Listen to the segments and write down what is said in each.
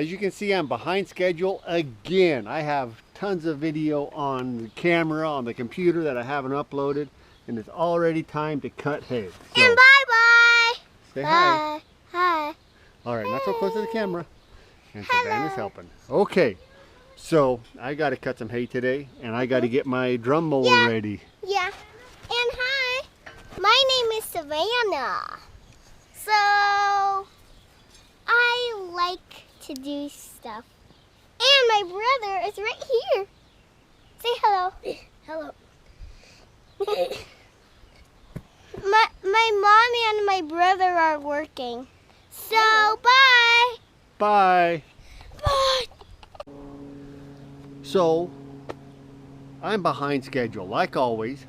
As you can see, I'm behind schedule again. I have tons of video on the camera, on the computer that I haven't uploaded, and it's already time to cut hay. So, and bye-bye. Say Bye. hi. Hi. All right, not so close to the camera. And Savannah's helping. Okay, so I got to cut some hay today, and I got to get my drum mower ready. Yeah. And hi, my name is Savannah. So I like to do stuff. And my brother is right here. Say hello. Hello. my mom and my brother are working. So bye. Bye. Bye. So I'm behind schedule, like always.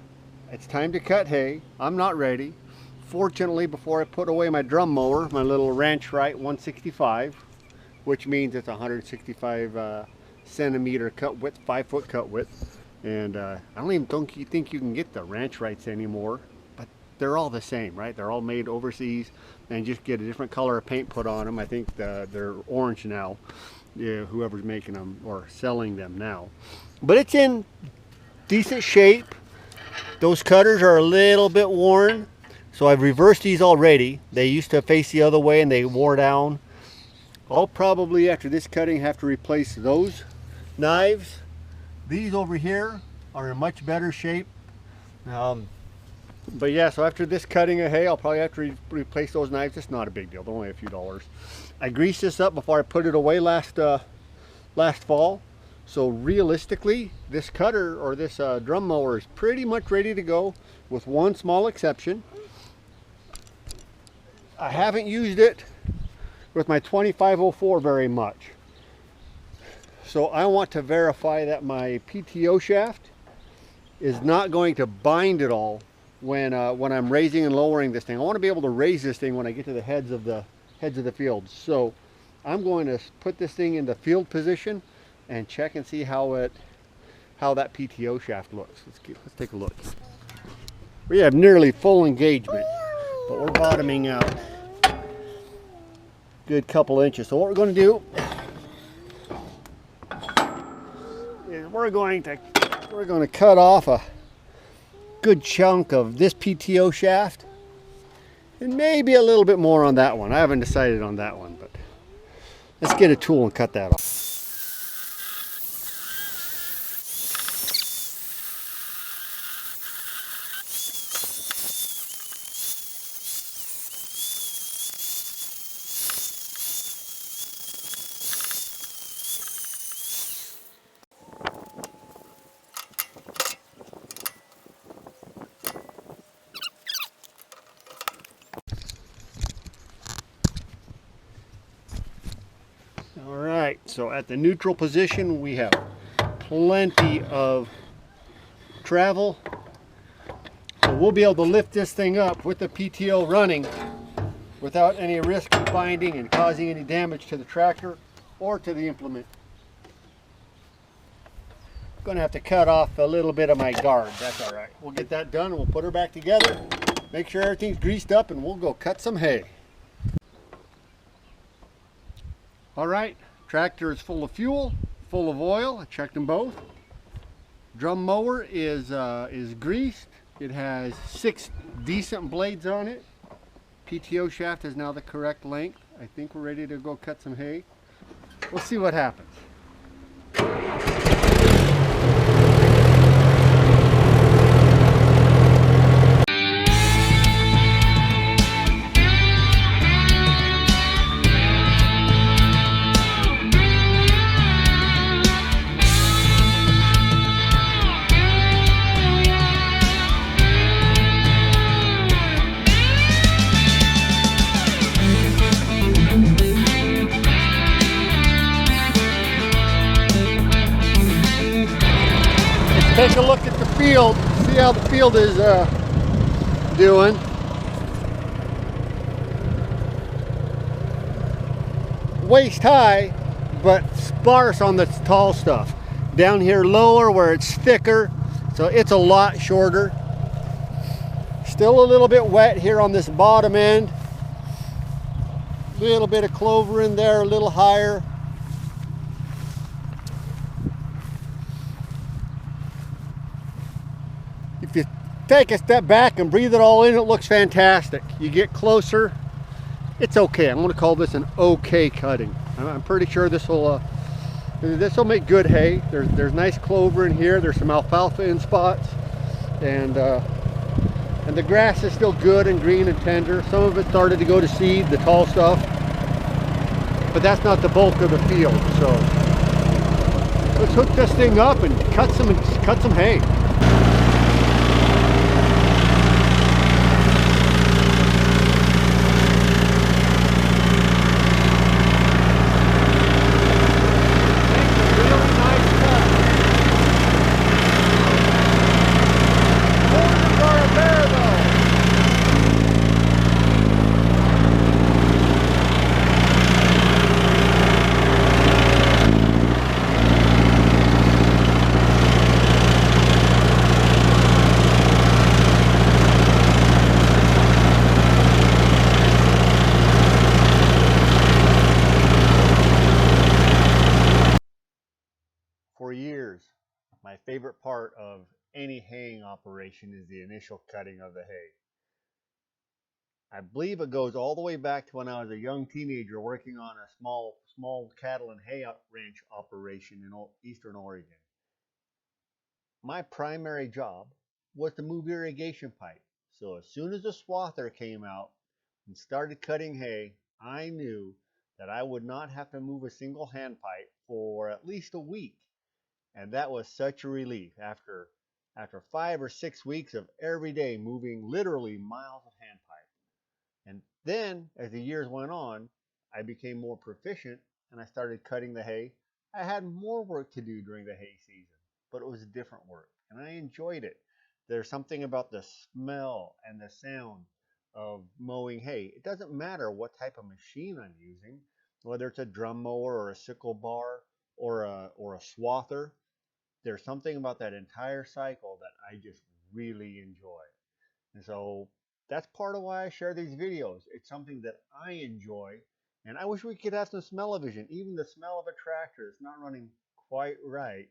It's time to cut hay. I'm not ready. Fortunately, before I put away my drum mower, my little Ranch Right 165, which means it's 165 centimeter cut width, 5-foot cut width. And I don't even think you can get the Ranch Rights anymore, but they're all the same, right? They're all made overseas and just get a different color of paint put on them. I think they're orange now, yeah, whoever's making them or selling them now. But it's in decent shape. Those cutters are a little bit worn, so I've reversed these already. They used to face the other way and they wore down. I'll probably, after this cutting, have to replace those knives. These over here are in much better shape. But yeah, so after this cutting of hay, I'll probably have to replace those knives. It's not a big deal, they're only a few dollars. I greased this up before I put it away last fall. So realistically, this cutter or this drum mower is pretty much ready to go, with one small exception. I haven't used it with my 2504 very much. So I want to verify that my PTO shaft is not going to bind at all when I'm raising and lowering this thing. I want to be able to raise this thing when I get to the heads of the field. So I'm going to put this thing in the field position and check and see how that PTO shaft looks. Let's take a look. We have nearly full engagement, but we're bottoming out good couple inches. So what we're going to do is we're going to cut off a good chunk of this PTO shaft and maybe a little bit more on that one. I haven't decided on that one, but let's get a tool and cut that off. Alright, so at the neutral position we have plenty of travel. So we'll be able to lift this thing up with the PTO running without any risk of binding and causing any damage to the tractor or to the implement. I'm going to have to cut off a little bit of my guard. That's alright. We'll get that done and we'll put her back together, make sure everything's greased up, and we'll go cut some hay. Alright, tractor is full of fuel, full of oil. I checked them both. Drum mower is greased. It has 6 decent blades on it. PTO shaft is now the correct length. I think we're ready to go cut some hay. We'll see what happens. Take a look at the field, see how the field is doing. Waist high, but sparse on the tall stuff. Down here lower where it's thicker, so it's a lot shorter. Still a little bit wet here on this bottom end. A little bit of clover in there, a little higher. if you take a step back and breathe it all in, it looks fantastic. You get closer, it's okay. I'm going to call this an okay cutting. I'm pretty sure this will make good hay. There's nice clover in here. There's some alfalfa in spots, and the grass is still good and green and tender. Some of it started to go to seed, the tall stuff, but that's not the bulk of the field. So let's hook this thing up and cut some hay. For years, my favorite part of any haying operation is the initial cutting of the hay. I believe it goes all the way back to when I was a young teenager working on a small cattle and hay ranch operation in eastern Oregon. My primary job was to move irrigation pipe. So as soon as the swather came out and started cutting hay, I knew that I would not have to move a single hand pipe for at least a week. And that was such a relief after 5 or 6 weeks of every day moving literally miles of hand pipe. And then as the years went on, I became more proficient and I started cutting the hay. I had more work to do during the hay season, but it was different work and I enjoyed it. There's something about the smell and the sound of mowing hay. It doesn't matter what type of machine I'm using, whether it's a drum mower or a sickle bar or a swather. There's something about that entire cycle that I just really enjoy. And so that's part of why I share these videos. It's something that I enjoy, and I wish we could have some smell-o-vision. Even the smell of a tractor is not running quite right,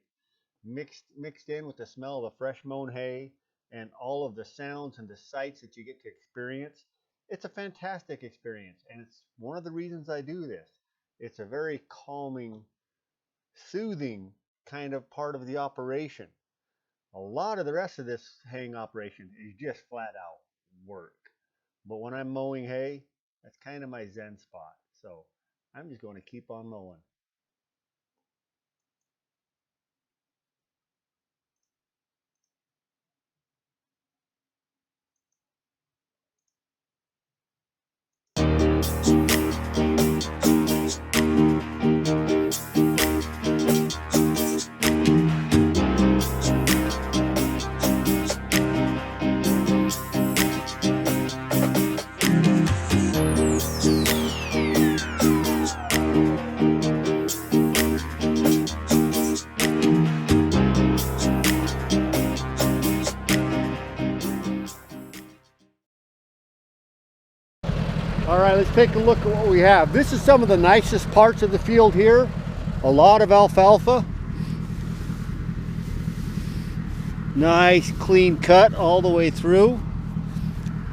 mixed in with the smell of the fresh mown hay and all of the sounds and the sights that you get to experience. It's a fantastic experience, and it's one of the reasons I do this. It's a very calming, soothing kind of part of the operation. A lot of the rest of this haying operation is just flat out work. But when I'm mowing hay, that's kind of my zen spot. So I'm just going to keep on mowing. All right, let's take a look at what we have. This is some of the nicest parts of the field here. A lot of alfalfa. Nice clean cut all the way through.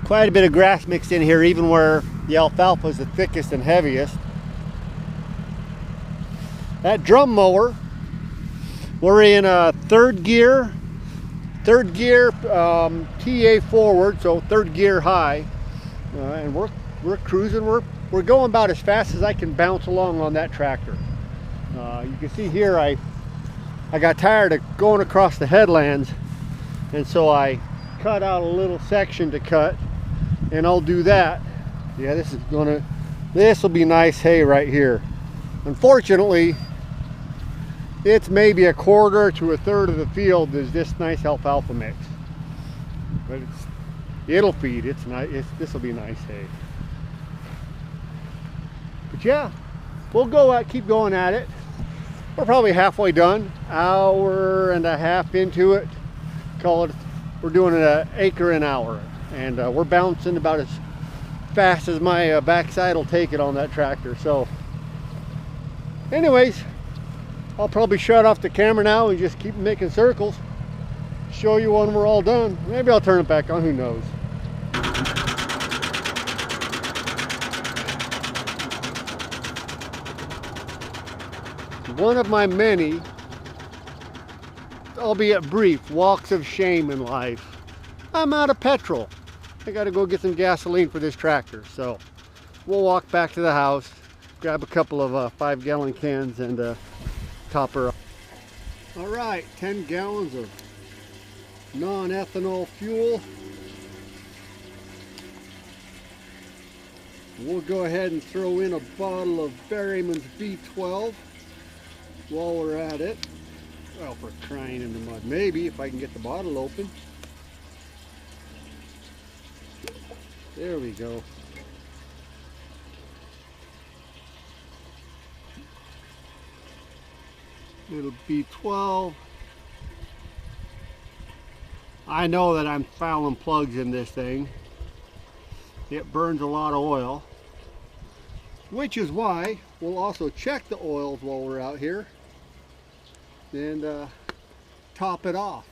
Quite a bit of grass mixed in here, even where the alfalfa is the thickest and heaviest. That drum mower, we're in a third gear TA forward, so third gear high, and we're cruising. We're going about as fast as I can bounce along on that tractor. You can see here I got tired of going across the headlands, and so I cut out a little section to cut, and I'll do that. Yeah, this will be nice hay right here. Unfortunately, it's maybe a quarter to a third of the field is this nice alfalfa mix, but it'll feed. It's nice. This will be nice hay. But yeah, we'll keep going at it. We're probably halfway done, hour and a half into it. Call it, we're doing an acre an hour, and we're bouncing about as fast as my backside will take it on that tractor. So anyways, I'll probably shut off the camera now and just keep making circles. show you when we're all done. Maybe I'll turn it back on, who knows. One of my many, albeit brief, walks of shame in life. I'm out of petrol. I gotta go get some gasoline for this tractor, so we'll walk back to the house, grab a couple of 5-gallon cans and top her up. All right, 10 gallons of non-ethanol fuel. We'll go ahead and throw in a bottle of Berryman's B12 while we're at it. Well, for crying in the mud. Maybe if I can get the bottle open. There we go. Little B12. I know that I'm fouling plugs in this thing. It burns a lot of oil, which is why we'll also check the oils while we're out here and top it off.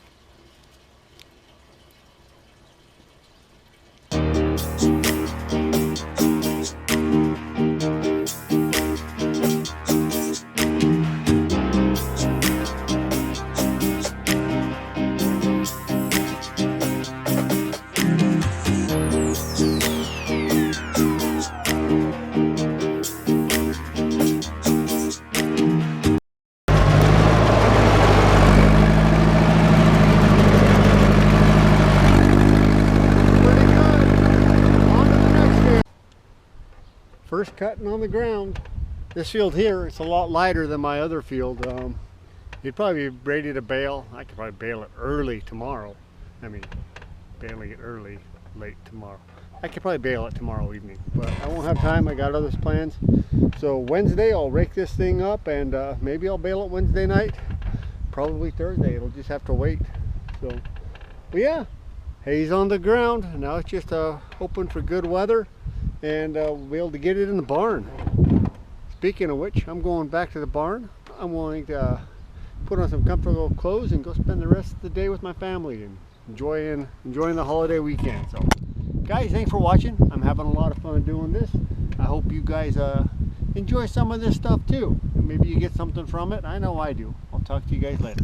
First cutting on the ground. This field here, it's a lot lighter than my other field. You'd probably be ready to bale. I could probably bale it early tomorrow. I mean, baling it early, late tomorrow. I could probably bale it tomorrow evening, but I won't have time. I got other plans. So Wednesday, I'll rake this thing up and maybe I'll bale it Wednesday night. Probably Thursday. It'll just have to wait. So, but yeah, hay's on the ground. Now it's just hoping for good weather and we'll be able to get it in the barn. Speaking of which, I'm going back to the barn. I'm going to put on some comfortable clothes and go spend the rest of the day with my family and enjoying the holiday weekend. So guys, thanks for watching. I'm having a lot of fun doing this. I hope you guys enjoy some of this stuff too, and maybe you get something from it. I know I do. I'll talk to you guys later.